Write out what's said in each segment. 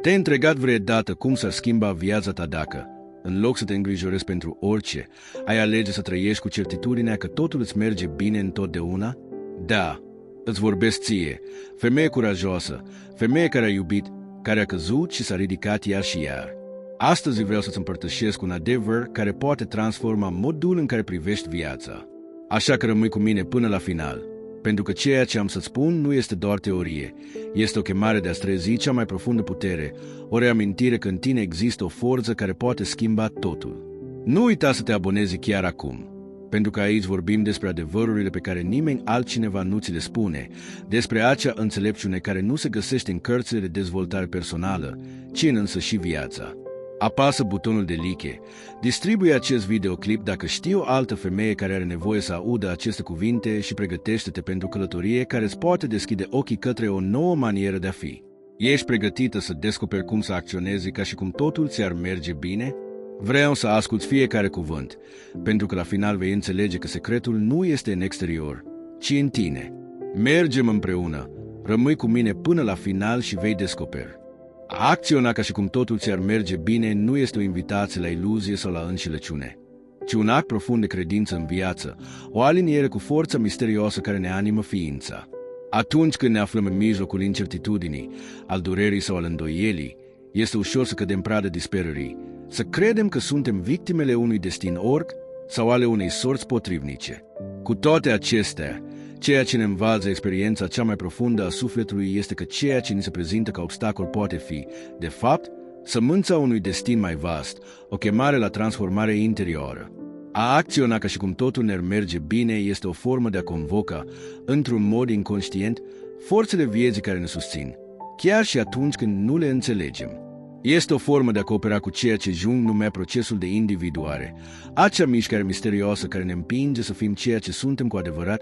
Te-ai întrebat vreodată cum s-ar schimba viața ta dacă, în loc să te îngrijorezi pentru orice, ai alege să trăiești cu certitudinea că totul îți merge bine întotdeauna? Da, îți vorbesc ție, femeie curajoasă, femeie care a iubit, care a căzut și s-a ridicat iar și iar. Astăzi vreau să-ți împărtășesc un adevăr care poate transforma modul în care privești viața. Așa că rămâi cu mine până la final, pentru că ceea ce am să-ți spun nu este doar teorie, este o chemare de a trezi cea mai profundă putere, o reamintire că în tine există o forță care poate schimba totul. Nu uita să te abonezi chiar acum, pentru că aici vorbim despre adevărurile pe care nimeni altcineva nu ți le spune, despre acea înțelepciune care nu se găsește în cărțile de dezvoltare personală, ci în însăși viața. Apasă butonul de like, distribuie acest videoclip dacă știi o altă femeie care are nevoie să audă aceste cuvinte și pregătește-te pentru călătorie care îți poate deschide ochii către o nouă manieră de a fi. Ești pregătită să descoperi cum să acționezi ca și cum totul ți-ar merge bine? Vreau să asculți fiecare cuvânt, pentru că la final vei înțelege că secretul nu este în exterior, ci în tine. Mergem împreună, rămâi cu mine până la final și vei descoperi. A acționa ca și cum totul ți-ar merge bine nu este o invitație la iluzie sau la înșelăciune, ci un act profund de credință în viață, o aliniere cu forța misterioasă care ne animă ființa. Atunci când ne aflăm în mijlocul incertitudinii, al durerii sau al îndoielii, este ușor să cădem pradă disperării, să credem că suntem victimele unui destin orc sau ale unei sorți potrivnice. Cu toate acestea, ceea ce ne învață experiența cea mai profundă a sufletului este că ceea ce ni se prezintă ca obstacol poate fi, de fapt, sămânța unui destin mai vast, o chemare la transformare interioară. A acționa ca și cum totul ne merge bine este o formă de a convoca, într-un mod inconștient, forțele vieții care ne susțin, chiar și atunci când nu le înțelegem. Este o formă de a coopera cu ceea ce Jung numea procesul de individuare, acea mișcare misterioasă care ne împinge să fim ceea ce suntem cu adevărat,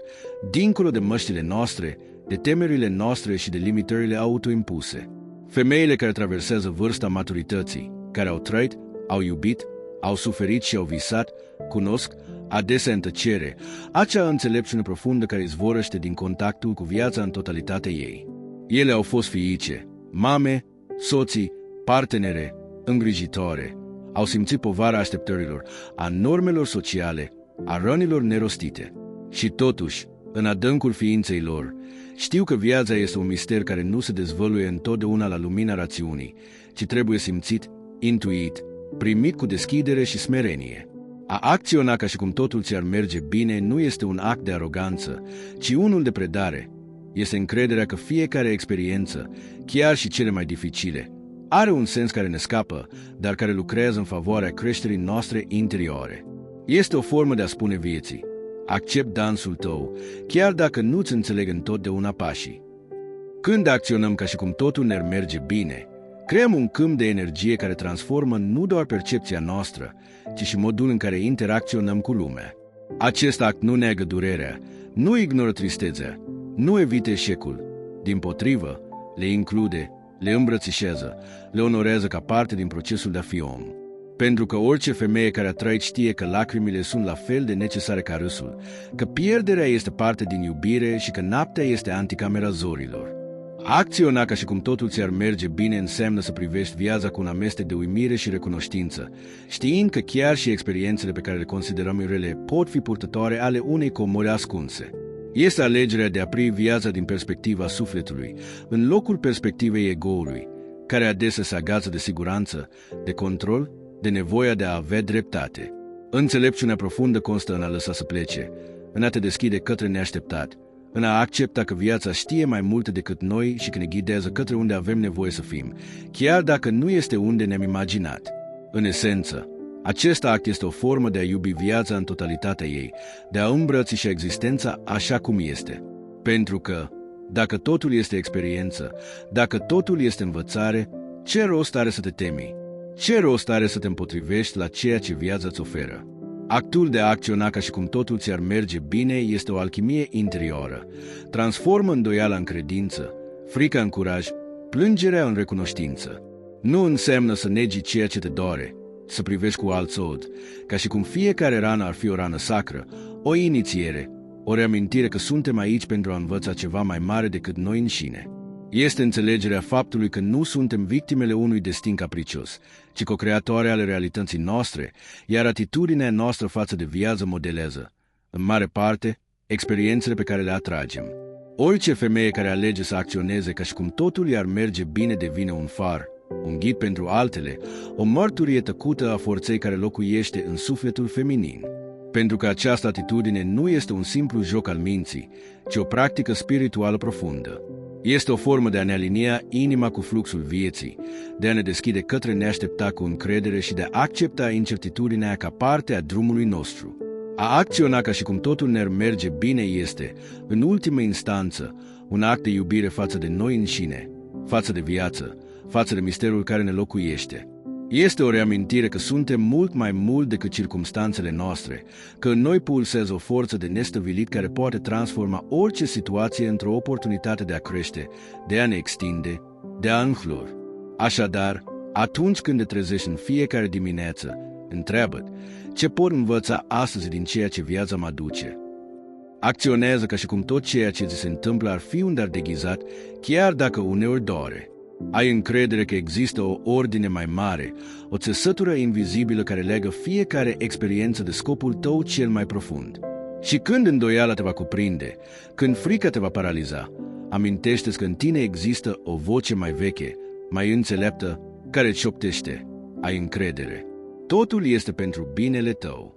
dincolo de măștile noastre, de temerile noastre și de limitările autoimpuse. Femeile care traversează vârsta maturității, care au trăit, au iubit, au suferit și au visat, cunosc, adesea în tăcere, acea înțelepciune profundă care izvorăște din contactul cu viața în totalitatea ei. Ele au fost fiice, mame, soții, partenere, îngrijitoare, au simțit povara așteptărilor, a normelor sociale, a rănilor nerostite. Și totuși, în adâncul ființei lor, știu că viața este un mister care nu se dezvăluie întotdeauna la lumina rațiunii, ci trebuie simțit, intuit, primit cu deschidere și smerenie. A acționa ca și cum totul ți-ar merge bine nu este un act de aroganță, ci unul de predare. Este încrederea că fiecare experiență, chiar și cele mai dificile, are un sens care ne scapă, dar care lucrează în favoarea creșterii noastre interioare. Este o formă de a spune vieții: accept dansul tău, chiar dacă nu-ți înțeleg întotdeauna pașii. Când acționăm ca și cum totul ne merge bine, creăm un câmp de energie care transformă nu doar percepția noastră, ci și modul în care interacționăm cu lumea. Acest act nu neagă durerea, nu ignoră tristețea, nu evită eșecul. Dimpotrivă, le include, le îmbrățișează, le onorează ca parte din procesul de a fi om. Pentru că orice femeie care a trăit știe că lacrimile sunt la fel de necesare ca râsul, că pierderea este parte din iubire și că noaptea este anticamera zorilor. A acționa ca și cum totul ți-ar merge bine înseamnă să privești viața cu un amestec de uimire și recunoștință, știind că chiar și experiențele pe care le considerăm rele pot fi purtătoare ale unei comori ascunse. Este alegerea de a privi viața din perspectiva sufletului, în locul perspectivei egoului, care adesea se agață de siguranță, de control, de nevoia de a avea dreptate. Înțelepciunea profundă constă în a lăsa să plece, în a te deschide către neașteptat, în a accepta că viața știe mai multe decât noi și că ne ghidează către unde avem nevoie să fim, chiar dacă nu este unde ne-am imaginat. În esență, acest act este o formă de a iubi viața în totalitatea ei, de a îmbrățișa existența așa cum este. Pentru că, dacă totul este experiență, dacă totul este învățare, ce rost are să te temi? Ce rost are să te împotrivești la ceea ce viața îți oferă? Actul de a acționa ca și cum totul ți-ar merge bine este o alchimie interioară. Transformă îndoiala în credință, frica în curaj, plângerea în recunoștință. Nu înseamnă să negi ceea ce te doare, să privești cu alți ochi, ca și cum fiecare rană ar fi o rană sacră, o inițiere, o reamintire că suntem aici pentru a învăța ceva mai mare decât noi înșine. Este înțelegerea faptului că nu suntem victimele unui destin capricios, ci co-creatoare ale realității noastre, iar atitudinea noastră față de viață modelează, în mare parte, experiențele pe care le atragem. Orice femeie care alege să acționeze ca și cum totul i-ar merge bine devine un far, un ghid pentru altele, o mărturie tăcută a forței care locuiește în sufletul feminin. Pentru că această atitudine nu este un simplu joc al minții, ci o practică spirituală profundă. Este o formă de a ne alinia inima cu fluxul vieții, de a ne deschide către neaștepta cu încredere și de a accepta incertitudinea ca parte a drumului nostru. A acționa ca și cum totul ne merge bine este, în ultimă instanță, un act de iubire față de noi înșine, față de viață, față de misterul care ne locuiește. Este o reamintire că suntem mult mai mult decât circumstanțele noastre, că în noi pulsează o forță de nestăvilit care poate transforma orice situație într-o oportunitate de a crește, de a ne extinde, de a înflori. Așadar, atunci când te trezești în fiecare dimineață, întreabă-te, ce pot învăța astăzi din ceea ce viața mă aduce? Acționează ca și cum tot ceea ce ți se întâmplă ar fi un dar deghizat, chiar dacă uneori doare. Ai încredere că există o ordine mai mare, o țesătură invizibilă care legă fiecare experiență de scopul tău cel mai profund. Și când îndoiala te va cuprinde, când frica te va paraliza, amintește-ți că în tine există o voce mai veche, mai înțeleaptă, care îți șoptește: ai încredere. Totul este pentru binele tău.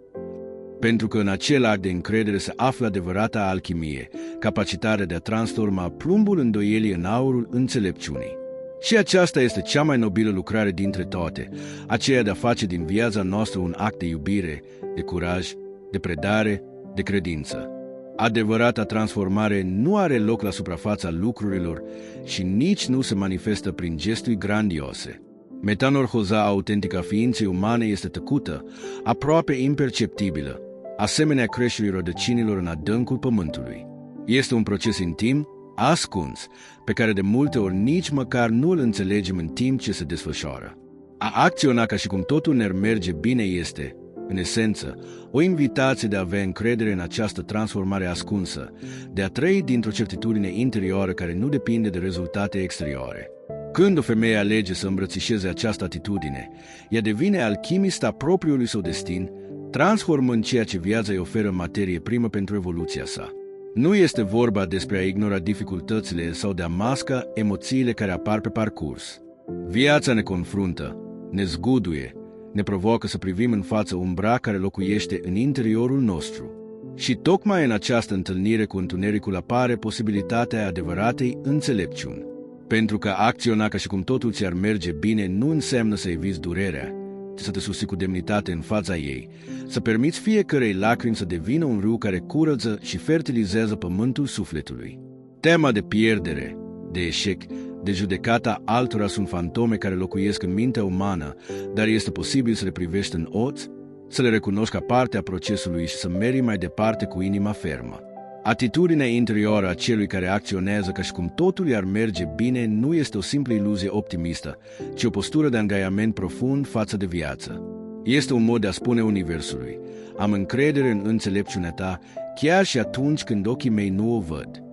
Pentru că în acel act de încredere se află adevărata alchimie, capacitatea de a transforma plumbul îndoielii în aurul înțelepciunii. Și aceasta este cea mai nobilă lucrare dintre toate, aceea de a face din viața noastră un act de iubire, de curaj, de predare, de credință. Adevărata transformare nu are loc la suprafața lucrurilor și nici nu se manifestă prin gesturi grandioase. Metamorfoza autentică a ființei umane este tăcută, aproape imperceptibilă, asemenea creșterii rădăcinilor în adâncul pământului. Este un proces intim, ascuns, pe care de multe ori nici măcar nu îl înțelegem în timp ce se desfășoară. A acționa ca și cum totul ne merge bine este, în esență, o invitație de a avea încredere în această transformare ascunsă, de a trăi dintr-o certitudine interioară care nu depinde de rezultate exterioare. Când o femeie alege să îmbrățișeze această atitudine, ea devine alchimista propriului său destin, transformând ceea ce viața îi oferă materie primă pentru evoluția sa. Nu este vorba despre a ignora dificultățile sau de a masca emoțiile care apar pe parcurs. Viața ne confruntă, ne zguduie, ne provoacă să privim în față umbra care locuiește în interiorul nostru. Și tocmai în această întâlnire cu întunericul apare posibilitatea adevăratei înțelepciuni. Pentru că acționa ca și cum totul ți-ar merge bine nu înseamnă să eviți durerea, ci să te susții cu demnitate în fața ei, să permiți fiecărei lacrimi să devină un râu care curăță și fertilizează pământul sufletului. Tema de pierdere, de eșec, de judecata altora sunt fantome care locuiesc în mintea umană, dar este posibil să le privești în ochi, să le recunoști ca parte a procesului și să mergi mai departe cu inima fermă. Atitudinea interioară a celui care acționează ca și cum totul i-ar merge bine nu este o simplă iluzie optimistă, ci o postură de angajament profund față de viață. Este un mod de a spune universului: am încredere în înțelepciunea ta, chiar și atunci când ochii mei nu o văd.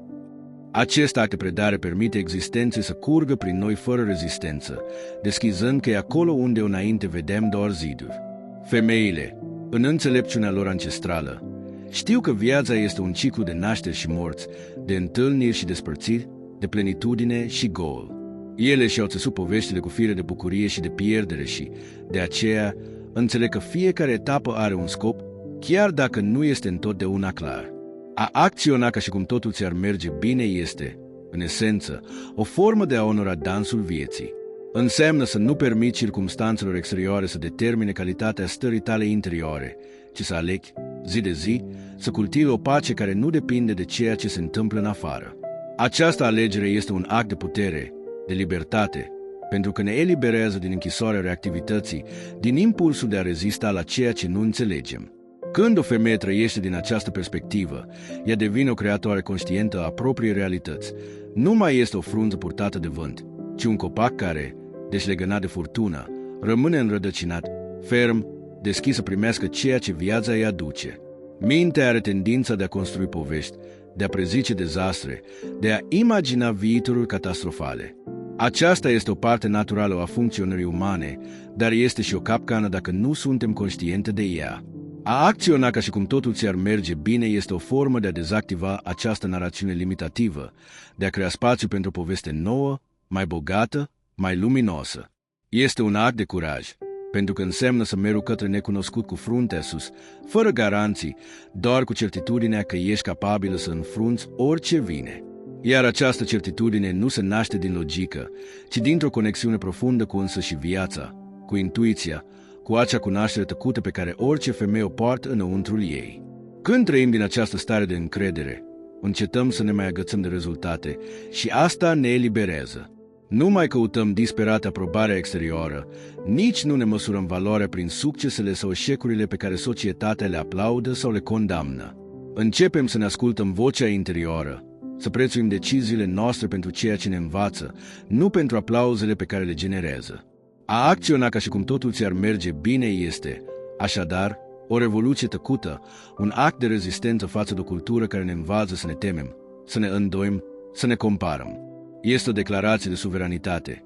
Acest act de predare permite existenței să curgă prin noi fără rezistență, deschizând că e acolo unde înainte vedeam doar ziduri. Femeile, în înțelepciunea lor ancestrală, știu că viața este un ciclu de nașteri și morți, de întâlniri și despărțiri, de plenitudine și gol. Ele și-au țesut poveștile cu fire de bucurie și de pierdere și, de aceea, înțeleg că fiecare etapă are un scop, chiar dacă nu este întotdeauna clar. A acționa ca și cum totul ți-ar merge bine este, în esență, o formă de a onora dansul vieții. Înseamnă să nu permiți circumstanțelor exterioare să determine calitatea stării tale interioare, ci să alegi, zi de zi, să cultivi o pace care nu depinde de ceea ce se întâmplă în afară. Această alegere este un act de putere, de libertate, pentru că ne eliberează din închisoarea reactivității, din impulsul de a rezista la ceea ce nu înțelegem. Când o femeie trăiește din această perspectivă, ea devine o creatoare conștientă a propriei realități. Nu mai este o frunză purtată de vânt, ci un copac care, deslegănat de furtună, rămâne înrădăcinat, ferm, deschis să primească ceea ce viața îi aduce. Mintea are tendința de a construi povești, de a prezice dezastre, de a imagina viitorul catastrofale. Aceasta este o parte naturală a funcționării umane, dar este și o capcană dacă nu suntem conștiente de ea. A acționa ca și cum totul ți-ar merge bine este o formă de a dezactiva această narațiune limitativă, de a crea spațiu pentru o poveste nouă, mai bogată, mai luminoasă. Este un act de curaj, pentru că înseamnă să mergi către necunoscut cu fruntea sus, fără garanții, doar cu certitudinea că ești capabilă să înfrunți orice vine. Iar această certitudine nu se naște din logică, ci dintr-o conexiune profundă cu însăși viața, cu intuiția, cu acea cunoaștere tăcută pe care orice femeie o poartă înăuntrul ei. Când trăim din această stare de încredere, încetăm să ne mai agățăm de rezultate și asta ne eliberează. Nu mai căutăm disperat aprobarea exterioară, nici nu ne măsurăm valoarea prin succesele sau eșecurile pe care societatea le aplaudă sau le condamnă. Începem să ne ascultăm vocea interioară, să prețuim deciziile noastre pentru ceea ce ne învață, nu pentru aplauzele pe care le generează. A acționa ca și cum totul ți-ar merge bine este, așadar, o revoluție tăcută, un act de rezistență față de o cultură care ne învață să ne temem, să ne îndoim, să ne comparăm. Este o declarație de suveranitate.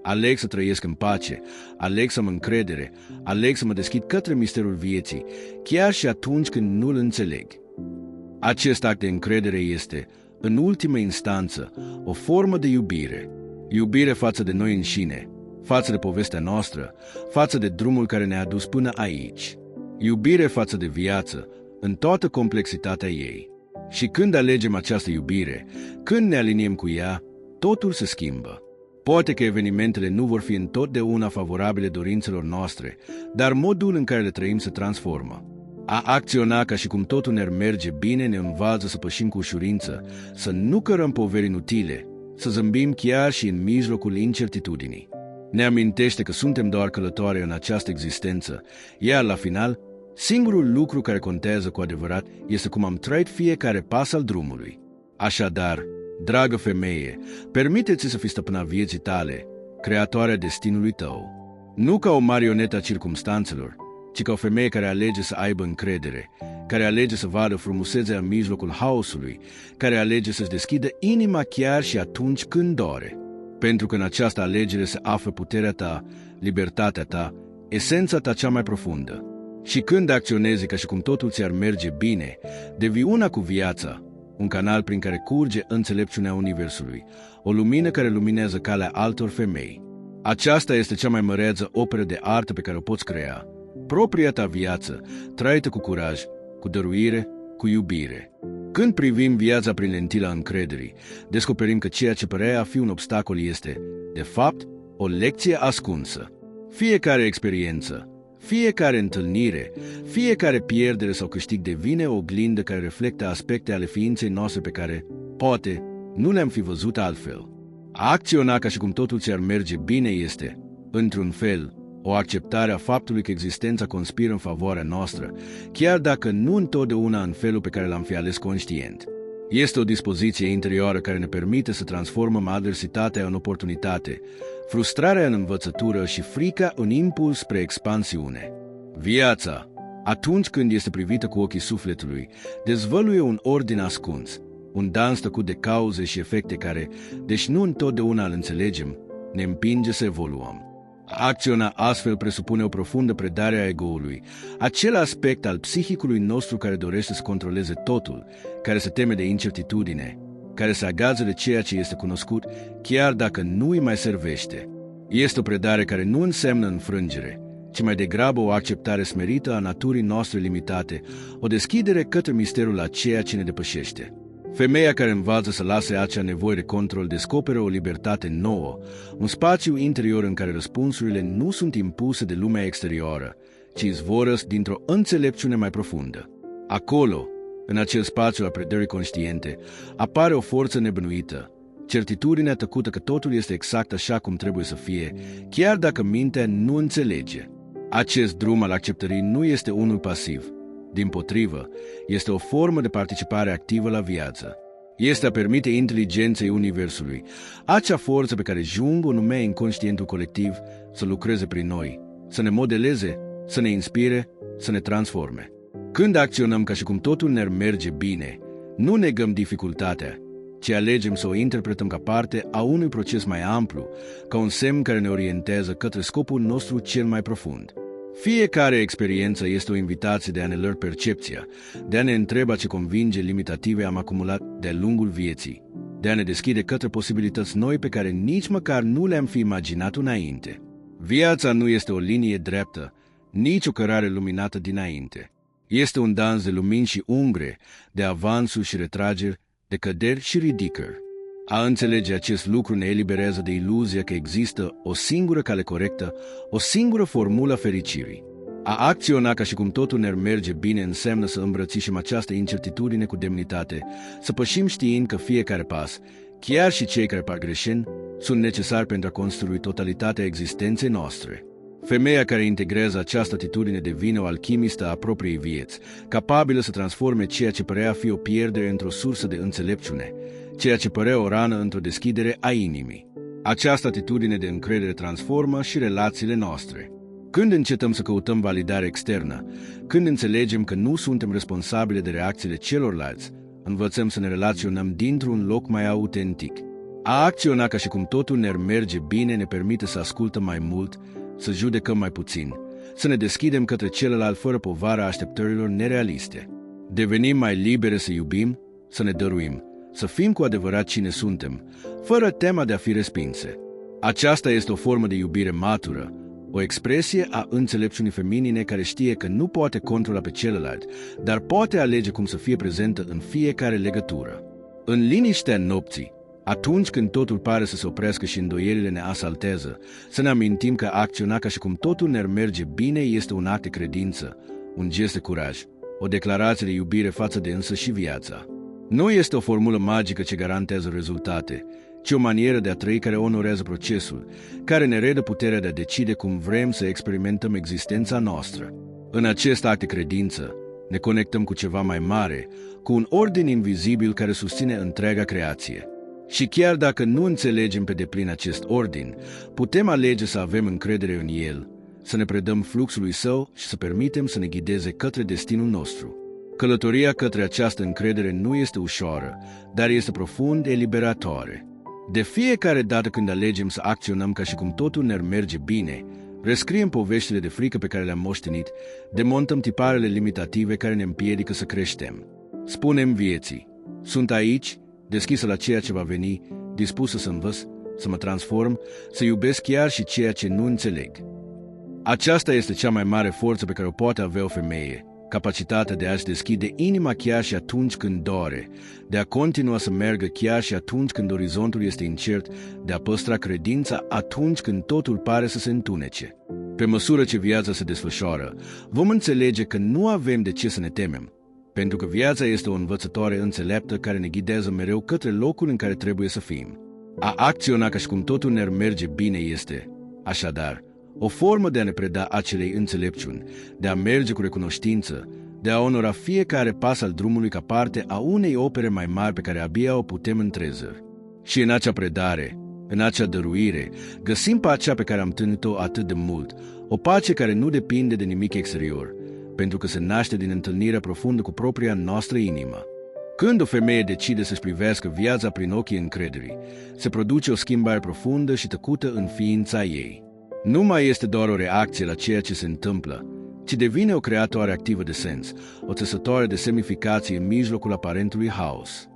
Aleg să trăiesc în pace, aleg să mă încredere, aleg să mă deschid către misterul vieții, chiar și atunci când nu-l înțeleg. Acest act de încredere este, în ultimă instanță, o formă de iubire. Iubire față de noi înșine, față de povestea noastră, față de drumul care ne-a dus până aici. Iubire față de viață, în toată complexitatea ei. Și când alegem această iubire, când ne aliniem cu ea, totul se schimbă. Poate că evenimentele nu vor fi întotdeauna favorabile dorințelor noastre, dar modul în care le trăim se transformă. A acționa ca și cum totul ne merge bine ne învață să pășim cu ușurință, să nu cărăm poveri inutile, să zâmbim chiar și în mijlocul incertitudinii. Ne amintește că suntem doar călătoare în această existență, iar la final, singurul lucru care contează cu adevărat este cum am trăit fiecare pas al drumului. Așadar, dragă femeie, permite-ți să fii stăpâna vieții tale, creatoarea destinului tău. Nu ca o marionetă a circumstanțelor, ci ca o femeie care alege să aibă încredere, care alege să vadă frumusețea în mijlocul haosului, care alege să-și deschidă inima chiar și atunci când dore. Pentru că în această alegere se află puterea ta, libertatea ta, esența ta cea mai profundă. Și când acționezi ca și cum totul ți-ar merge bine, devii una cu viața, un canal prin care curge înțelepciunea Universului, o lumină care luminează calea altor femei. Aceasta este cea mai măreață operă de artă pe care o poți crea. Propria ta viață, trăită cu curaj, cu dăruire, cu iubire. Când privim viața prin lentila încrederii, descoperim că ceea ce părea a fi un obstacol este, de fapt, o lecție ascunsă. Fiecare experiență, fiecare întâlnire, fiecare pierdere sau câștig devine o oglindă care reflectă aspecte ale ființei noastre pe care, poate, nu le-am fi văzut altfel. A acționa ca și cum totul ți-ar merge bine este, într-un fel, o acceptare a faptului că existența conspiră în favoarea noastră, chiar dacă nu întotdeauna în felul pe care l-am fi ales conștient. Este o dispoziție interioară care ne permite să transformăm adversitatea în oportunitate, frustrarea în învățătură și frica în impuls spre expansiune. Viața, atunci când este privită cu ochii sufletului, dezvăluie un ordin ascuns, un dans tăcut de cauze și efecte care, deși nu întotdeauna îl înțelegem, ne împinge să evoluăm. A acționa astfel presupune o profundă predare a ego-ului, acel aspect al psihicului nostru care dorește să controleze totul, care se teme de incertitudine, care se agață de ceea ce este cunoscut, chiar dacă nu îi mai servește. Este o predare care nu înseamnă înfrângere, ci mai degrabă o acceptare smerită a naturii noastre limitate, o deschidere către misterul a ceea ce ne depășește. Femeia care învață să lase acea nevoie de control descoperă o libertate nouă, un spațiu interior în care răspunsurile nu sunt impuse de lumea exterioară, ci izvoră dintr-o înțelepciune mai profundă. Acolo, în acel spațiu al predării conștiente, apare o forță nebănuită, certitudinea tăcută că totul este exact așa cum trebuie să fie, chiar dacă mintea nu înțelege. Acest drum al acceptării nu este unul pasiv. Dimpotrivă, este o formă de participare activă la viață. Este a permite inteligenței Universului, acea forță pe care Jung o numea inconștientul colectiv, să lucreze prin noi, să ne modeleze, să ne inspire, să ne transforme. Când acționăm ca și cum totul ne merge bine, Nu negăm dificultatea, ci alegem să o interpretăm ca parte a unui proces mai amplu, ca un semn care ne orientează către scopul nostru cel mai profund. Fiecare experiență este o invitație de a ne lărgi percepția, de a ne întreba ce convingeri limitative am acumulat de-a lungul vieții, de a ne deschide către posibilități noi pe care nici măcar nu le-am fi imaginat înainte. Viața nu este o linie dreaptă, nici o cărare luminată dinainte. Este un dans de lumini și umbre, de avansuri și retrageri, de căderi și ridicări. A înțelege acest lucru ne eliberează de iluzia că există o singură cale corectă, o singură formulă a fericirii. A acționa ca și cum totul ne merge bine înseamnă să îmbrățișăm această incertitudine cu demnitate, să pășim știind că fiecare pas, chiar și cei care par greșeni, sunt necesari pentru a construi totalitatea existenței noastre. Femeia care integrează această atitudine devine o alchimistă a propriei vieți, capabilă să transforme ceea ce părea a fi o pierdere într-o sursă de înțelepciune, ceea ce părea o rană într-o deschidere a inimii. Această atitudine de încredere transformă și relațiile noastre. Când încetăm să căutăm validare externă, când înțelegem că nu suntem responsabili de reacțiile celorlalți, învățăm să ne relaționăm dintr-un loc mai autentic. A acționa ca și cum totul ne merge bine ne permite să ascultăm mai mult, să judecăm mai puțin, să ne deschidem către celălalt fără povara așteptărilor nerealiste. Devenim mai libere să iubim, să ne dăruim, să fim cu adevărat cine suntem, fără teama de a fi respinse. Aceasta este o formă de iubire matură, o expresie a înțelepciunii feminine care știe că nu poate controla pe celălalt, dar poate alege cum să fie prezentă în fiecare legătură. În liniștea nopții, atunci când totul pare să se oprească și îndoielile ne asaltează, să ne amintim că a acționa ca și cum totul ne merge bine este un act de credință, un gest de curaj, o declarație de iubire față de însăși viața. Nu este o formulă magică ce garantează rezultate, ci o manieră de a trăi care onorează procesul, care ne redă puterea de a decide cum vrem să experimentăm existența noastră. În acest act de credință, ne conectăm cu ceva mai mare, cu un ordin invizibil care susține întreaga creație. Și chiar dacă nu înțelegem pe deplin acest ordin, putem alege să avem încredere în el, să ne predăm fluxului său și să permitem să ne ghideze către destinul nostru. Călătoria către această încredere nu este ușoară, dar este profund eliberatoare. De fiecare dată când alegem să acționăm ca și cum totul ne merge bine, rescriem poveștile de frică pe care le-am moștenit, demontăm tiparele limitative care ne împiedică să creștem. Spunem vieții: sunt aici, deschisă la ceea ce va veni, dispusă să învăț, să mă transform, să iubesc chiar și ceea ce nu înțeleg. Aceasta este cea mai mare forță pe care o poate avea o femeie, capacitatea de a-și deschide inima chiar și atunci când dore, de a continua să meargă chiar și atunci când orizontul este incert, de a păstra credința atunci când totul pare să se întunece. Pe măsură ce viața se desfășoară, vom înțelege că nu avem de ce să ne temem, pentru că viața este o învățătoare înțeleaptă care ne ghidează mereu către locul în care trebuie să fim. A acționa ca și cum totul ne merge bine este, așadar, o formă de a ne preda acelei înțelepciuni, de a merge cu recunoștință, de a onora fiecare pas al drumului ca parte a unei opere mai mari pe care abia o putem întrezări. Și în acea predare, în acea dăruire, găsim pacea pe care am tânit-o atât de mult, o pace care nu depinde de nimic exterior, pentru că se naște din întâlnirea profundă cu propria noastră inimă. Când o femeie decide să-și privească viața prin ochii încrederii, se produce o schimbare profundă și tăcută în ființa ei. Nu mai este doar o reacție la ceea ce se întâmplă, ci devine o creatoare activă de sens, o țesătoare de semnificație în mijlocul aparentului haos.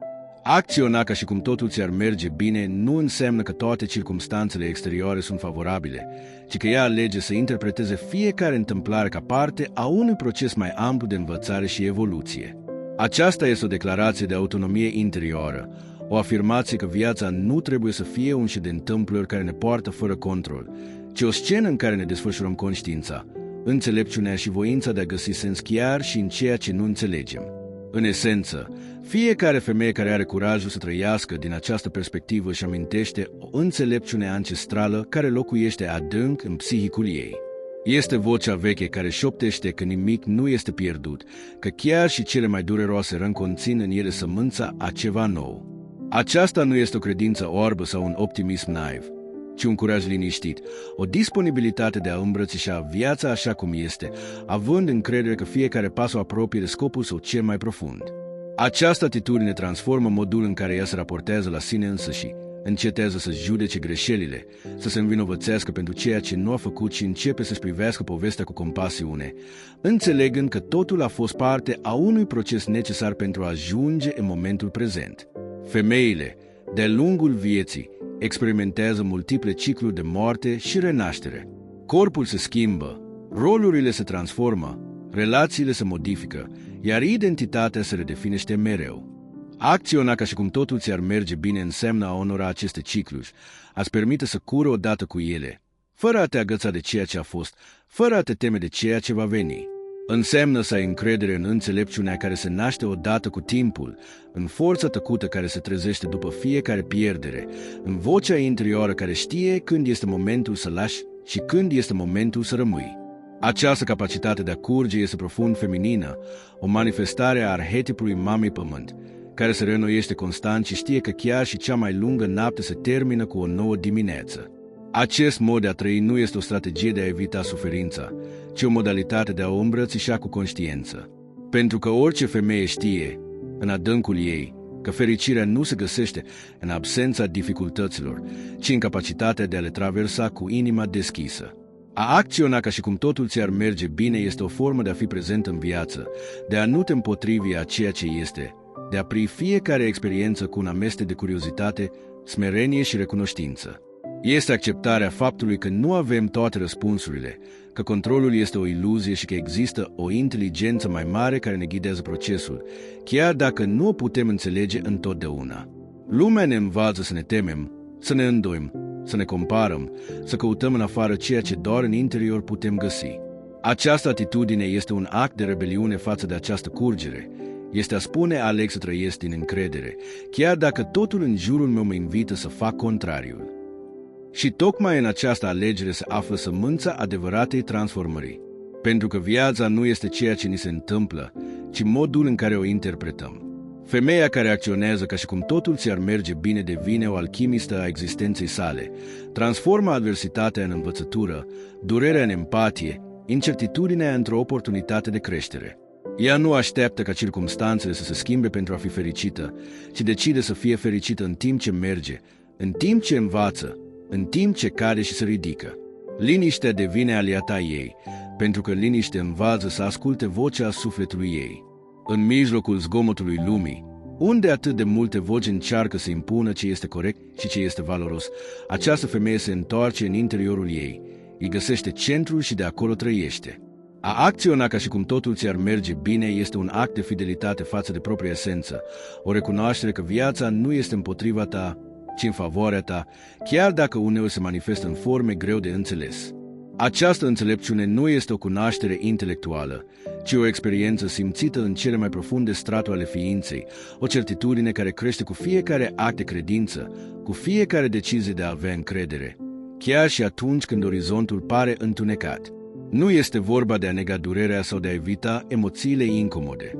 Acționa ca și cum totul ți-ar merge bine nu înseamnă că toate circumstanțele exterioare sunt favorabile, ci că ea alege să interpreteze fiecare întâmplare ca parte a unui proces mai amplu de învățare și evoluție. Aceasta este o declarație de autonomie interioară, o afirmație că viața nu trebuie să fie un șir de întâmplări care ne poartă fără control, ci o scenă în care ne desfășurăm conștiința, înțelepciunea și voința de a găsi sens chiar și în ceea ce nu înțelegem. În esență, fiecare femeie care are curajul să trăiască din această perspectivă își amintește o înțelepciune ancestrală care locuiește adânc în psihicul ei. Este vocea veche care șoptește că nimic nu este pierdut, că chiar și cele mai dureroase răni conțin în ele sămânța a ceva nou. Aceasta nu este o credință oarbă sau un optimism naiv, ci un curaj liniștit, o disponibilitate de a îmbrățișa viața așa cum este, având încredere că fiecare pas o apropie de scopul său cel mai profund. Această atitudine transformă modul în care ea se raportează la sine însăși, încetează să judece greșelile, să se învinovățească pentru ceea ce nu a făcut și începe să-și privească povestea cu compasiune, înțelegând că totul a fost parte a unui proces necesar pentru a ajunge în momentul prezent. Femeile, de-a lungul vieții, experimentează multiple cicluri de moarte și renaștere. Corpul se schimbă, rolurile se transformă, relațiile se modifică, iar identitatea se redefinește mereu. A acționa ca și cum totul ți-ar merge bine înseamnă a onora aceste cicluri, a-ți permite să cură odată cu ele, fără a te agăța de ceea ce a fost, fără a te teme de ceea ce va veni. Înseamnă să ai încredere în înțelepciunea care se naște odată cu timpul, în forța tăcută care se trezește după fiecare pierdere, în vocea interioară care știe când este momentul să lași și când este momentul să rămâi. Această capacitate de a curge este profund feminină, o manifestare a arhetipului mamei pământ, care se reînnoiește constant și știe că chiar și cea mai lungă noapte se termină cu o nouă dimineață. Acest mod de a trăi nu este o strategie de a evita suferința, ci o modalitate de a o îmbrățișa cu conștiință. Pentru că orice femeie știe, în adâncul ei, că fericirea nu se găsește în absența dificultăților, ci în capacitatea de a le traversa cu inima deschisă. A acționa ca și cum totul ți-ar merge bine este o formă de a fi prezent în viață, de a nu te împotrivi a ceea ce este, de a pri fiecare experiență cu un amestec de curiozitate, smerenie și recunoștință. Este acceptarea faptului că nu avem toate răspunsurile, că controlul este o iluzie și că există o inteligență mai mare care ne ghidează procesul, chiar dacă nu o putem înțelege întotdeauna. Lumea ne învață să ne temem, să ne îndoim, să ne comparăm, să căutăm în afară ceea ce doar în interior putem găsi. Această atitudine este un act de rebeliune față de această curgere. Este a spune aleg să trăiesc din încredere, chiar dacă totul în jurul meu mă invită să fac contrariul. Și tocmai în această alegere se află sămânța adevăratei transformări. Pentru că viața nu este ceea ce ni se întâmplă, ci modul în care o interpretăm. Femeia care acționează ca și cum totul ți-ar merge bine devine o alchimistă a existenței sale, transformă adversitatea în învățătură, durerea în empatie, incertitudinea într-o oportunitate de creștere. Ea nu așteaptă ca circumstanțele să se schimbe pentru a fi fericită, ci decide să fie fericită în timp ce merge, în timp ce învață, în timp ce cade și se ridică. Liniștea devine aliata ei, pentru că liniștea învață să asculte vocea sufletului ei. În mijlocul zgomotului lumii, unde atât de multe voci încearcă să impună ce este corect și ce este valoros, această femeie se întoarce în interiorul ei, îi găsește centrul și de acolo trăiește. A acționa ca și cum totul ți-ar merge bine este un act de fidelitate față de propria esență, o recunoaștere că viața nu este împotriva ta, ci în favoarea ta, chiar dacă uneori se manifestă în forme greu de înțeles. Această înțelepciune nu este o cunoaștere intelectuală, ci o experiență simțită în cele mai profunde straturi ale ființei, o certitudine care crește cu fiecare act de credință, cu fiecare decizie de a avea încredere, chiar și atunci când orizontul pare întunecat. Nu este vorba de a nega durerea sau de a evita emoțiile incomode.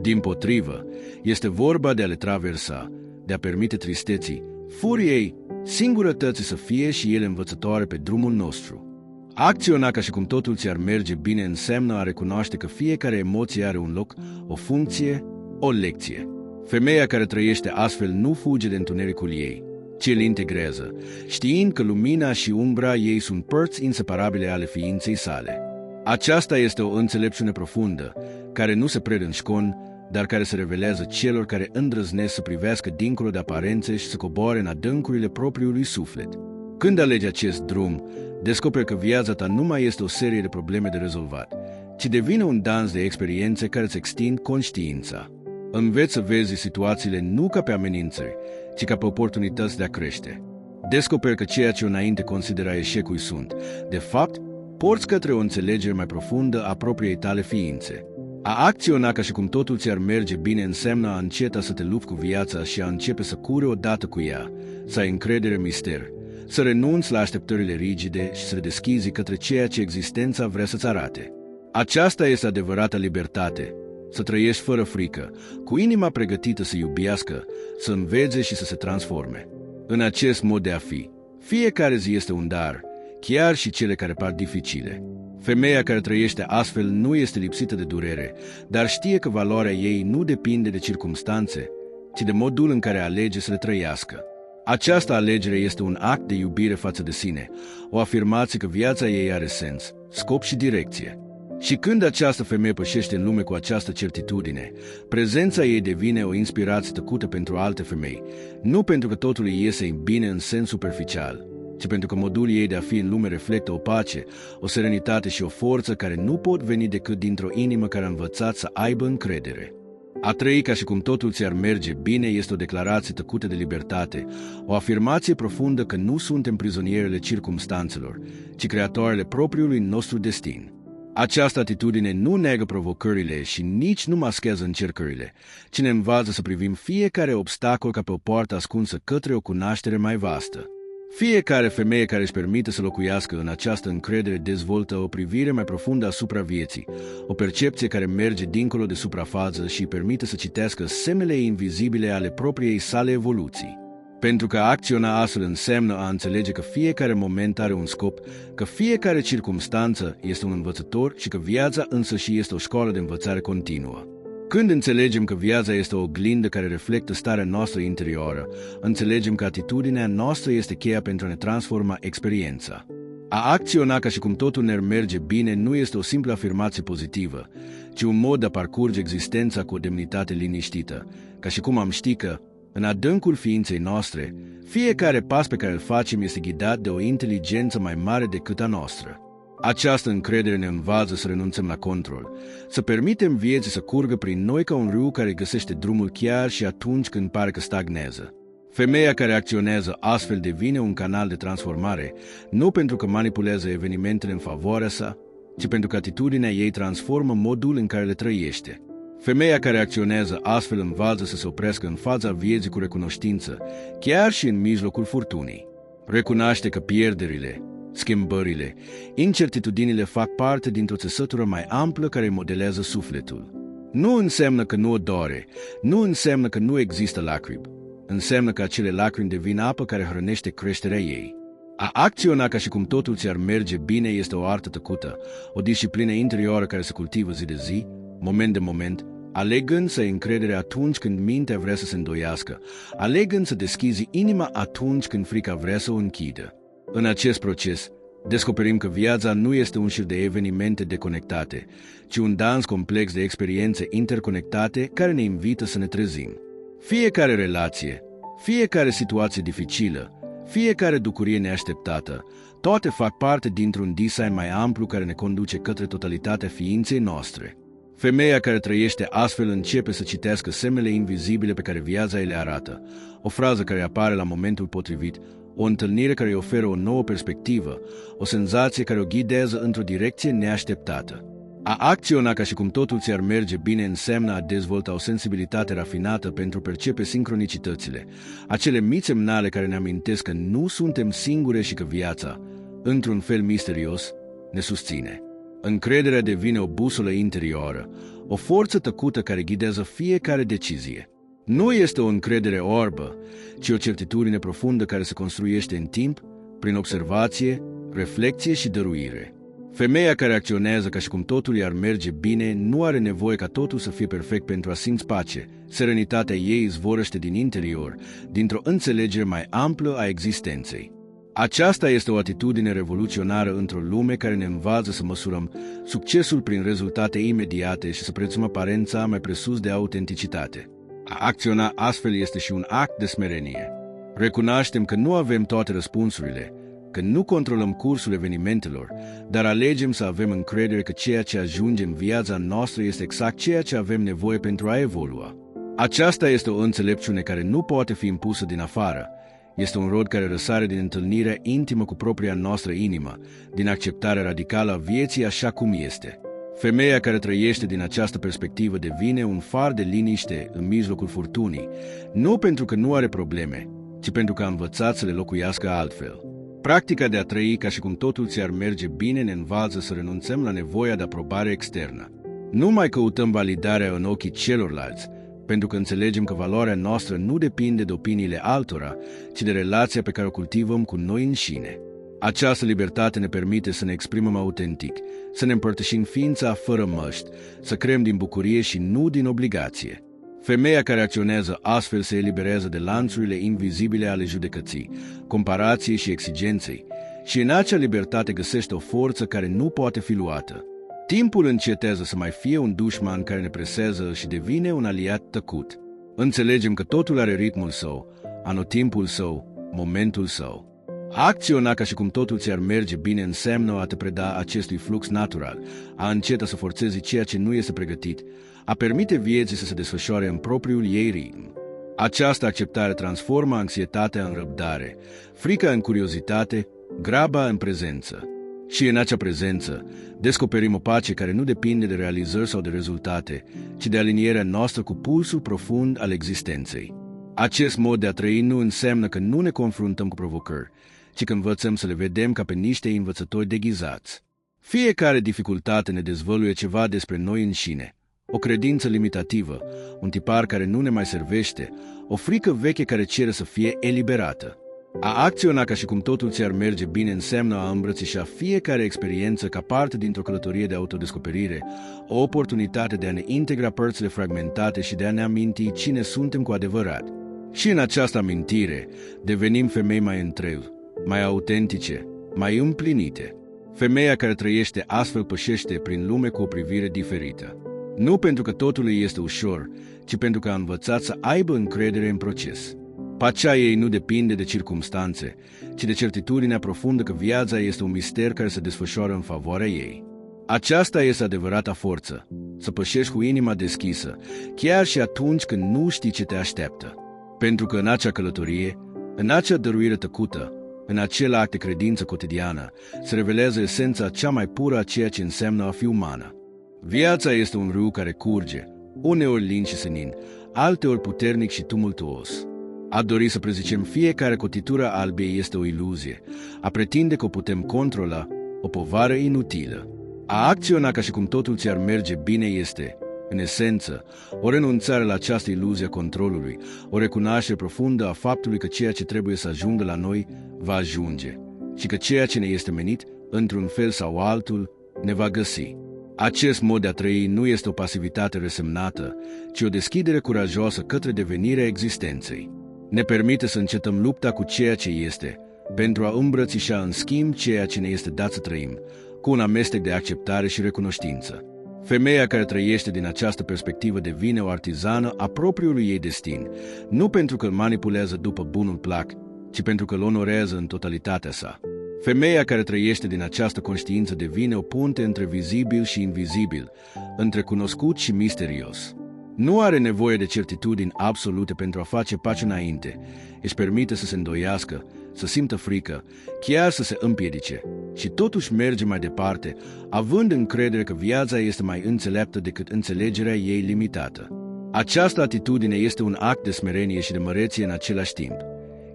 Dimpotrivă, este vorba de a le traversa, de a permite tristeții, furiei, singurătății să fie și ele învățătoare pe drumul nostru. A acționa ca și cum totul ți-ar merge bine înseamnă a recunoaște că fiecare emoție are un loc, o funcție, o lecție. Femeia care trăiește astfel nu fuge de întunericul ei, ci îl integrează, știind că lumina și umbra ei sunt părți inseparabile ale ființei sale. Aceasta este o înțelepciune profundă, care nu se predă în școn, dar care se revelează celor care îndrăznesc să privească dincolo de aparențe și să coboare în adâncurile propriului suflet. Când alegi acest drum, descoperi că viața ta nu mai este o serie de probleme de rezolvat, ci devine un dans de experiențe care îți extind conștiința. Înveți să vezi situațiile nu ca pe amenințări, ci ca pe oportunități de a crește. Descoperi că ceea ce înainte considera eșecuri sunt, de fapt, porți către o înțelegere mai profundă a propriei tale ființe. A acționa ca și cum totul ți-ar merge bine înseamnă a înceta să te lupți cu viața și a începe să curi odată cu ea, să ai încredere în mister, să renunți la așteptările rigide și să te deschizi către ceea ce existența vrea să-ți arate. Aceasta este adevărata libertate, să trăiești fără frică, cu inima pregătită să iubească, să învețe și să se transforme. În acest mod de a fi, fiecare zi este un dar, chiar și cele care par dificile. Femeia care trăiește astfel nu este lipsită de durere, dar știe că valoarea ei nu depinde de circumstanțe, ci de modul în care alege să le trăiască. Această alegere este un act de iubire față de sine, o afirmație că viața ei are sens, scop și direcție. Și când această femeie pășește în lume cu această certitudine, prezența ei devine o inspirație tăcută pentru alte femei, nu pentru că totul îi iese bine în sens superficial, ci pentru că modul ei de a fi în lume reflectă o pace, o serenitate și o forță care nu pot veni decât dintr-o inimă care a învățat să aibă încredere. A trăi ca și cum totul ți-ar merge bine este o declarație tăcută de libertate, o afirmație profundă că nu suntem prizonierele circumstanțelor, ci creatoarele propriului nostru destin. Această atitudine nu negă provocările și nici nu maschează încercările, ci ne învață să privim fiecare obstacol ca pe o poartă ascunsă către o cunoaștere mai vastă. Fiecare femeie care își permite să locuiască în această încredere dezvoltă o privire mai profundă asupra vieții, o percepție care merge dincolo de suprafață și îi permite să citească semnele invizibile ale propriei sale evoluții. Pentru că a acționa astfel înseamnă a înțelege că fiecare moment are un scop, că fiecare circumstanță este un învățător și că viața însăși este o școală de învățare continuă. Când înțelegem că viața este o oglindă care reflectă starea noastră interioară, înțelegem că atitudinea noastră este cheia pentru a ne transforma experiența. A acționa ca și cum totul ne merge bine nu este o simplă afirmație pozitivă, ci un mod de a parcurge existența cu o demnitate liniștită, ca și cum am ști că, în adâncul ființei noastre, fiecare pas pe care îl facem este ghidat de o inteligență mai mare decât a noastră. Această încredere ne învață să renunțăm la control, să permitem vieții să curgă prin noi ca un râu care găsește drumul chiar și atunci când pare că stagnează. Femeia care acționează astfel devine un canal de transformare, nu pentru că manipulează evenimentele în favoarea sa, ci pentru că atitudinea ei transformă modul în care le trăiește. Femeia care acționează astfel învață să se oprească în fața vieții cu recunoștință, chiar și în mijlocul furtunii. Recunoaște că pierderile, schimbările, incertitudinile fac parte dintr-o țesătură mai amplă care modelează sufletul. Nu înseamnă că nu o doare, nu înseamnă că nu există lacrimi, înseamnă că acele lacrimi devin apă care hrănește creșterea ei. A acționa ca și cum totul ți-ar merge bine este o artă tăcută, o disciplină interioară care se cultivă zi de zi, moment de moment, alegând să ai încredere atunci când mintea vrea să se îndoiască, alegând să deschizi inima atunci când frica vrea să o închidă. În acest proces, descoperim că viața nu este un șir de evenimente deconectate, ci un dans complex de experiențe interconectate care ne invită să ne trezim. Fiecare relație, fiecare situație dificilă, fiecare bucurie neașteptată, toate fac parte dintr-un design mai amplu care ne conduce către totalitatea ființei noastre. Femeia care trăiește astfel începe să citească semnele invizibile pe care viața îi le arată, o frază care apare la momentul potrivit, o întâlnire care îi oferă o nouă perspectivă, o senzație care o ghidează într-o direcție neașteptată. A acționa ca și cum totul ți-ar merge bine înseamnă a dezvolta o sensibilitate rafinată pentru percepe sincronicitățile, acele mici semnale care ne amintesc că nu suntem singure și că viața, într-un fel misterios, ne susține. Încrederea devine o busolă interioară, o forță tăcută care ghidează fiecare decizie. Nu este o încredere oarbă, ci o certitudine profundă care se construiește în timp, prin observație, reflecție și dăruire. Femeia care acționează ca și cum totul i-ar merge bine nu are nevoie ca totul să fie perfect pentru a simți pace. Serenitatea ei izvorăște din interior, dintr-o înțelegere mai amplă a existenței. Aceasta este o atitudine revoluționară într-o lume care ne învață să măsurăm succesul prin rezultate imediate și să prețăm aparența mai presus de autenticitate. A acționa astfel este și un act de smerenie. Recunoaștem că nu avem toate răspunsurile, că nu controlăm cursul evenimentelor, dar alegem să avem încredere că ceea ce ajunge în viața noastră este exact ceea ce avem nevoie pentru a evolua. Aceasta este o înțelepciune care nu poate fi impusă din afară. Este un rod care răsare din întâlnirea intimă cu propria noastră inimă, din acceptarea radicală a vieții așa cum este. Femeia care trăiește din această perspectivă devine un far de liniște în mijlocul furtunii, nu pentru că nu are probleme, ci pentru că a învățat să le locuiască altfel. Practica de a trăi ca și cum totul ți-ar merge bine ne învață să renunțăm la nevoia de aprobare externă. Nu mai căutăm validarea în ochii celorlalți, pentru că înțelegem că valoarea noastră nu depinde de opiniile altora, ci de relația pe care o cultivăm cu noi înșine. Această libertate ne permite să ne exprimăm autentic, să ne împărtășim ființa fără măști, să creăm din bucurie și nu din obligație. Femeia care acționează astfel se eliberează de lanțurile invizibile ale judecății, comparației și exigenței, și în acea libertate găsește o forță care nu poate fi luată. Timpul încetează să mai fie un dușman care ne presează și devine un aliat tăcut. Înțelegem că totul are ritmul său, anotimpul său, momentul său. A acționa ca și cum totul ți-ar merge bine înseamnă a te preda acestui flux natural, a înceta să forțezi ceea ce nu este pregătit, a permite vieții să se desfășoare în propriul ei ritm. Această acceptare transformă anxietatea în răbdare, frica în curiozitate, graba în prezență. Și în acea prezență descoperim o pace care nu depinde de realizări sau de rezultate, ci de alinierea noastră cu pulsul profund al existenței. Acest mod de a trăi nu înseamnă că nu ne confruntăm cu provocări, ci că învățăm să le vedem ca pe niște învățători deghizați. Fiecare dificultate ne dezvăluie ceva despre noi înșine, o credință limitativă, un tipar care nu ne mai servește, o frică veche care cere să fie eliberată. A acționa ca și cum totul ți-ar merge bine înseamnă a îmbrățișa fiecare experiență ca parte dintr-o călătorie de autodescoperire, o oportunitate de a ne integra părțile fragmentate și de a ne aminti cine suntem cu adevărat. Și în această amintire devenim femei mai întregi, mai autentice, mai împlinite. Femeia care trăiește astfel pășește prin lume cu o privire diferită. Nu pentru că totul îi este ușor, ci pentru că a învățat să aibă încredere în proces. Pacea ei nu depinde de circumstanțe, ci de certitudinea profundă că viața este un mister care se desfășoară în favoarea ei. Aceasta este adevărata forță, să pășești cu inima deschisă, chiar și atunci când nu știi ce te așteaptă. Pentru că în acea călătorie, în acea dăruire tăcută, în acel act de credință cotidiană, se revelează esența cea mai pură a ceea ce înseamnă a fi umană. Viața este un râu care curge, uneori lin și senin, alteori puternic și tumultuos. A dori să prezicem fiecare cotitură albie este o iluzie, a pretinde că o putem controla, o povară inutilă. A acționa ca și cum totul ți-ar merge bine este, în esență, o renunțare la această iluzie a controlului, o recunoaștere profundă a faptului că ceea ce trebuie să ajungă la noi va ajunge și că ceea ce ne este menit, într-un fel sau altul, ne va găsi. Acest mod de a trăi nu este o pasivitate resemnată, ci o deschidere curajoasă către devenirea existenței. Ne permite să încetăm lupta cu ceea ce este, pentru a îmbrățișa în schimb ceea ce ne este dat să trăim, cu un amestec de acceptare și recunoștință. Femeia care trăiește din această perspectivă devine o artizană a propriului ei destin, nu pentru că îl manipulează după bunul plac, ci pentru că îl onorează în totalitatea sa. Femeia care trăiește din această conștiință devine o punte între vizibil și invizibil, între cunoscut și misterios. Nu are nevoie de certitudini absolute pentru a face pași înainte, își permite să se îndoiască, să simtă frică, chiar să se împiedice, și totuși merge mai departe, având încredere că viața este mai înțeleaptă decât înțelegerea ei limitată. Această atitudine este un act de smerenie și de măreție în același timp.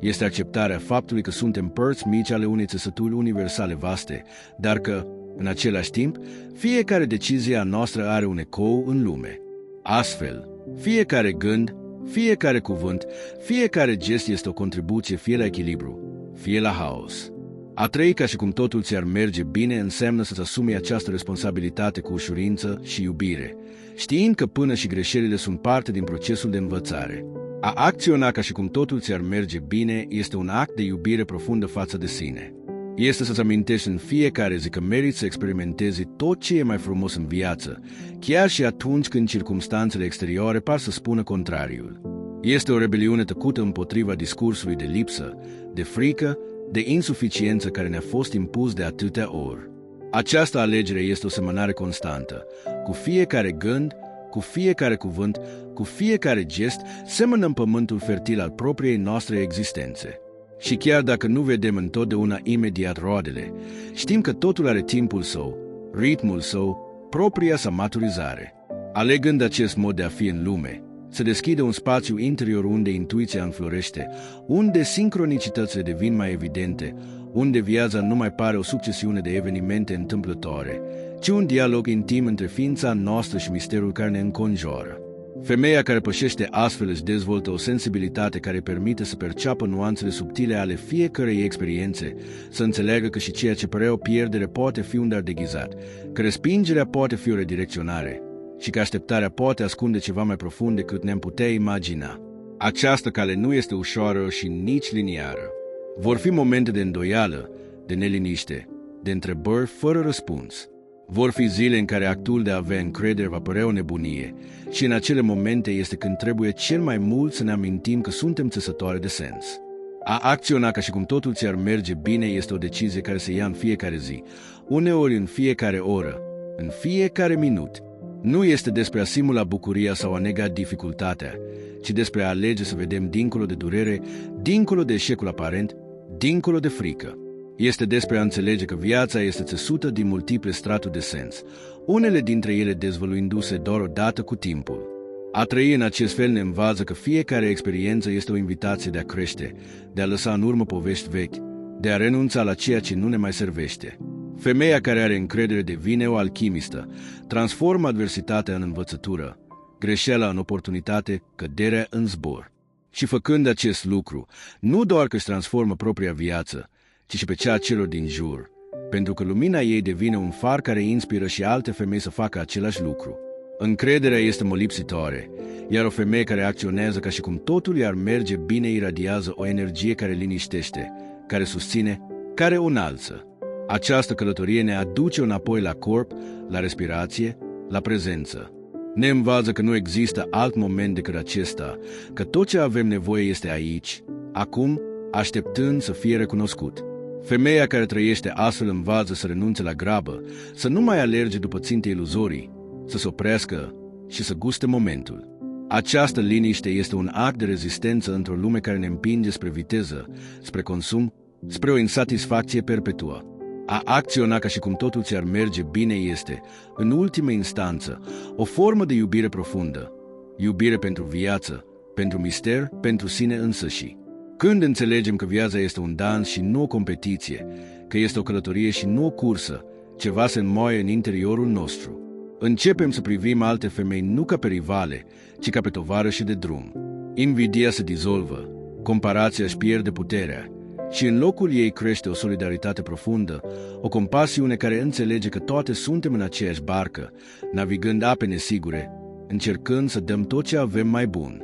Este acceptarea faptului că suntem părți mici ale unei țesături universale vaste, dar că, în același timp, fiecare decizie a noastră are un ecou în lume. Astfel, fiecare gând, fiecare cuvânt, fiecare gest este o contribuție fie la echilibru, fie la haos. A trăi ca și cum totul ți-ar merge bine înseamnă să-ți asumi această responsabilitate cu ușurință și iubire, știind că până și greșelile sunt parte din procesul de învățare. A acționa ca și cum totul ți-ar merge bine este un act de iubire profundă față de sine. Este să-ți amintești în fiecare zi că meriți să experimentezi tot ce e mai frumos în viață, chiar și atunci când circumstanțele exterioare par să spună contrariul. Este o rebeliune tăcută împotriva discursului de lipsă, de frică, de insuficiență care ne-a fost impus de atâtea ori. Această alegere este o semănare constantă. Cu fiecare gând, cu fiecare cuvânt, cu fiecare gest, semănăm pământul fertil al propriei noastre existențe. Și chiar dacă nu vedem întotdeauna imediat roadele, știm că totul are timpul său, ritmul său, propria sa maturizare. Alegând acest mod de a fi în lume, se deschide un spațiu interior unde intuiția înflorește, unde sincronicitățile devin mai evidente, unde viața nu mai pare o succesiune de evenimente întâmplătoare, ci un dialog intim între ființa noastră și misterul care ne înconjoară. Femeia care pășește astfel își dezvoltă o sensibilitate care permite să perceapă nuanțele subtile ale fiecărei experiențe, să înțeleagă că și ceea ce părea o pierdere poate fi un dar deghizat, că respingerea poate fi o redirecționare și că așteptarea poate ascunde ceva mai profund decât ne-am putea imagina. Această cale nu este ușoară și nici liniară. Vor fi momente de îndoială, de neliniște, de întrebări fără răspuns. Vor fi zile în care actul de a avea încredere va părea o nebunie și în acele momente este când trebuie cel mai mult să ne amintim că suntem țesătoare de sens. A acționa ca și cum totul ți-ar merge bine este o decizie care se ia în fiecare zi, uneori în fiecare oră, în fiecare minut. Nu este despre a simula bucuria sau a nega dificultatea, ci despre a alege să vedem dincolo de durere, dincolo de eșecul aparent, dincolo de frică. Este despre a înțelege că viața este țesută din multiple straturi de sens, unele dintre ele dezvăluindu-se doar odată cu timpul. A trăi în acest fel ne învață că fiecare experiență este o invitație de a crește, de a lăsa în urmă povești vechi, de a renunța la ceea ce nu ne mai servește. Femeia care are încredere devine o alchimistă, transformă adversitatea în învățătură, greșeala în oportunitate, căderea în zbor. Și făcând acest lucru, nu doar că își transformă propria viață, ci și pe cea a celor din jur, pentru că lumina ei devine un far care inspiră și alte femei să facă același lucru. Încrederea este molipsitoare, iar o femeie care acționează ca și cum totul i-ar merge bine iradiază o energie care liniștește, care susține, care înalță. Această călătorie ne aduce înapoi la corp, la respirație, la prezență. Ne învață că nu există alt moment decât acesta, că tot ce avem nevoie este aici, acum, așteptând să fie recunoscut. Femeia care trăiește astfel învață să renunțe la grabă, să nu mai alerge după ținte iluzorii, să se oprească și să guste momentul. Această liniște este un act de rezistență într-o lume care ne împinge spre viteză, spre consum, spre o insatisfacție perpetuă. A acționa ca și cum totul ți-ar merge bine este, în ultimă instanță, o formă de iubire profundă. Iubire pentru viață, pentru mister, pentru sine însăși. Când înțelegem că viața este un dans și nu o competiție, că este o călătorie și nu o cursă, ceva se înmoaie în interiorul nostru. Începem să privim alte femei nu ca pe rivale, ci ca pe tovarăși de drum. Invidia se dizolvă, comparația își pierde puterea și în locul ei crește o solidaritate profundă, o compasiune care înțelege că toate suntem în aceeași barcă, navigând ape nesigure, încercând să dăm tot ce avem mai bun.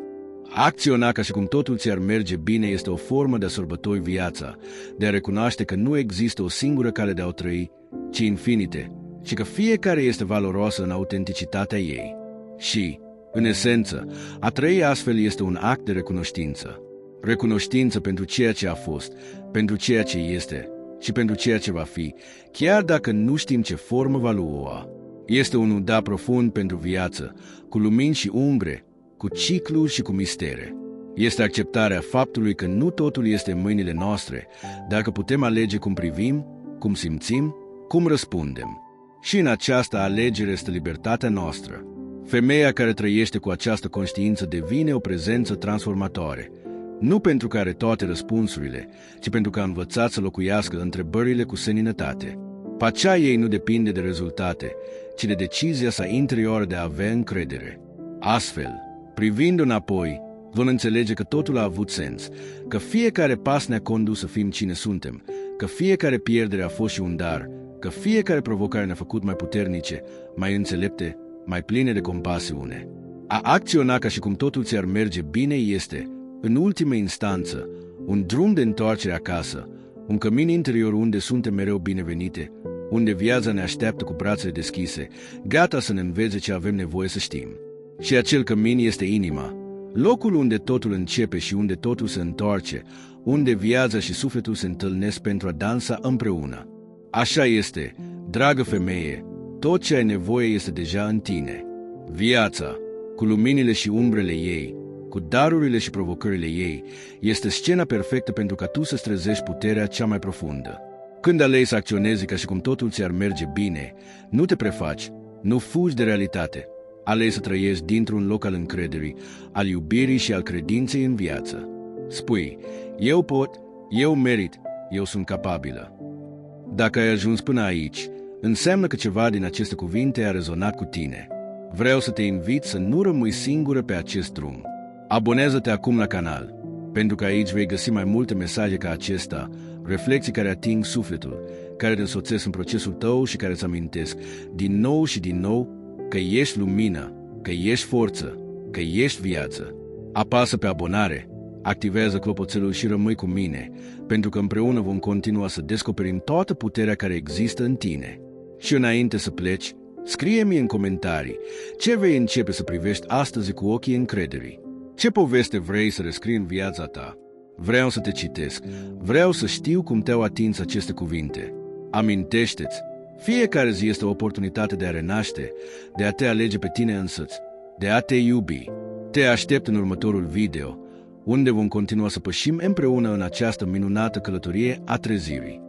Acționa ca și cum totul ți-ar merge bine este o formă de a sărbători viața, de a recunoaște că nu există o singură cale de a o trăi, ci infinite, și că fiecare este valoroasă în autenticitatea ei. Și, în esență, a trăi astfel este un act de recunoștință. Recunoștință pentru ceea ce a fost, pentru ceea ce este și pentru ceea ce va fi, chiar dacă nu știm ce formă va lua. Este un da profund pentru viață, cu lumini și umbre, cu cicluri și cu mistere. Este acceptarea faptului că nu totul este în mâinile noastre, dar că putem alege cum privim, cum simțim, cum răspundem. Și în această alegere este libertatea noastră. Femeia care trăiește cu această conștiință devine o prezență transformatoare, nu pentru că are toate răspunsurile, ci pentru că a învățat să locuiască întrebările cu seninătate. Pacea ei nu depinde de rezultate, ci de decizia sa interioară de a avea încredere. Astfel, privind înapoi, vom înțelege că totul a avut sens, că fiecare pas ne-a condus să fim cine suntem, că fiecare pierdere a fost și un dar, că fiecare provocare ne-a făcut mai puternice, mai înțelepte, mai pline de compasiune. A acționa ca și cum totul ți-ar merge bine este, în ultimă instanță, un drum de întoarcere acasă, un cămin interior unde suntem mereu binevenite, unde viața ne așteaptă cu brațele deschise, gata să ne învețe ce avem nevoie să știm. Și acel cămin este inima, locul unde totul începe și unde totul se întoarce, unde viața și sufletul se întâlnesc pentru a dansa împreună. Așa este, dragă femeie, tot ce ai nevoie este deja în tine. Viața, cu luminile și umbrele ei, cu darurile și provocările ei, este scena perfectă pentru ca tu să trezești puterea cea mai profundă. Când alegi să acționezi ca și cum totul ți-ar merge bine, nu te prefaci, nu fugi de realitate. Alegi să trăiești dintr-un loc al încrederii, al iubirii și al credinței în viață. Spui, eu pot, eu merit, eu sunt capabilă. Dacă ai ajuns până aici, înseamnă că ceva din aceste cuvinte a rezonat cu tine. Vreau să te invit să nu rămâi singură pe acest drum. Abonează-te acum la canal, pentru că aici vei găsi mai multe mesaje ca acesta, reflexii care ating sufletul, care te însoțesc în procesul tău și care îți amintesc din nou și din nou că ești lumină, că ești forță, că ești viață. Apasă pe abonare, activează clopoțelul și rămâi cu mine, pentru că împreună vom continua să descoperim toată puterea care există în tine. Și înainte să pleci, scrie-mi în comentarii ce vei începe să privești astăzi cu ochii încrederii. Ce poveste vrei să rescrii în viața ta? Vreau să te citesc, vreau să știu cum te-au atins aceste cuvinte. Amintește-ți, fiecare zi este o oportunitate de a renaște, de a te alege pe tine însăți, de a te iubi. Te aștept în următorul video, unde vom continua să pășim împreună în această minunată călătorie a trezirii.